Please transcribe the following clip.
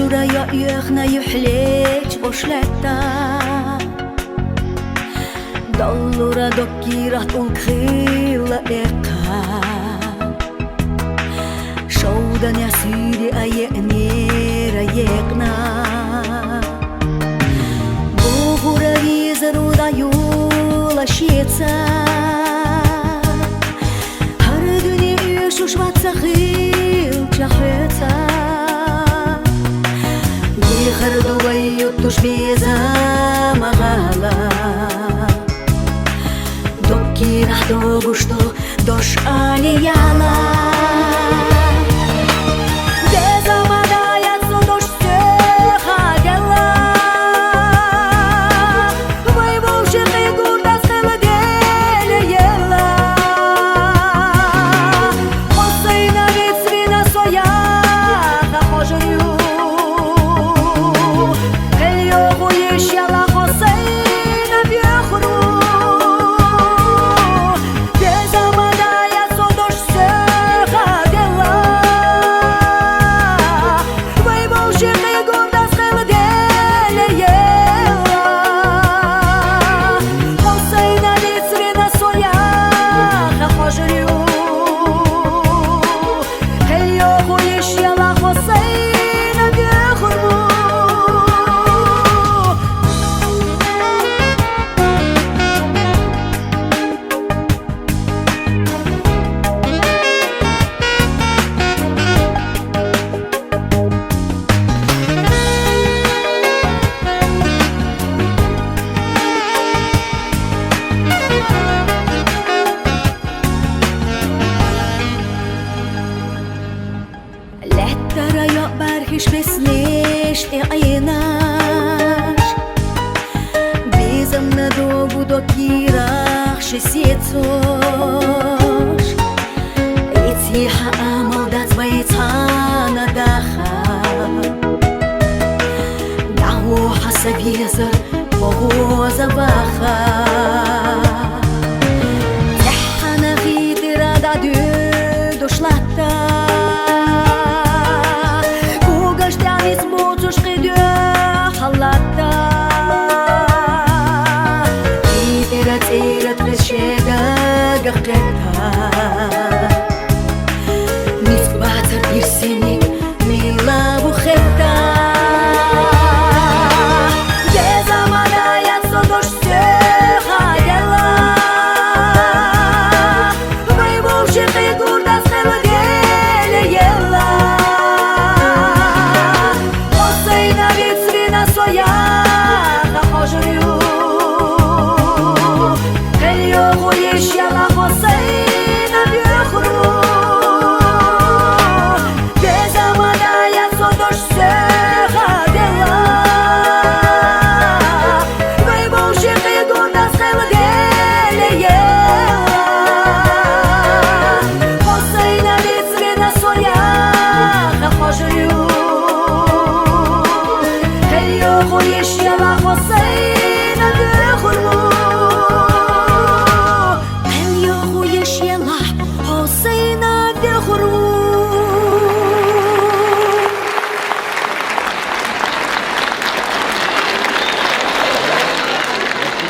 Dolura يحنا يحليج وشلتا Dolura dokirat unkhila eka Shoudan ya siri aye nera yekna Bugura vizaru da yula shitsa Har dünya yushu shvatsa khil chahretsa Yihar duvayu tush biza magala Dokira dogu što doš aliyala Tara ya barhish beslesh einash Bizam na dogu dokirach shesitsosh Itziha amal dat vaytana dacha Dahu hasabizar bogoza bacha Tehana vidira da dushlata Низбатар ирсеник мила бухета Без амана яцо дош сеха дела Вайвовши хигурда схела деле ела Осейна вицвина своя нахожую Кельёгу ещела Осейна вехру Say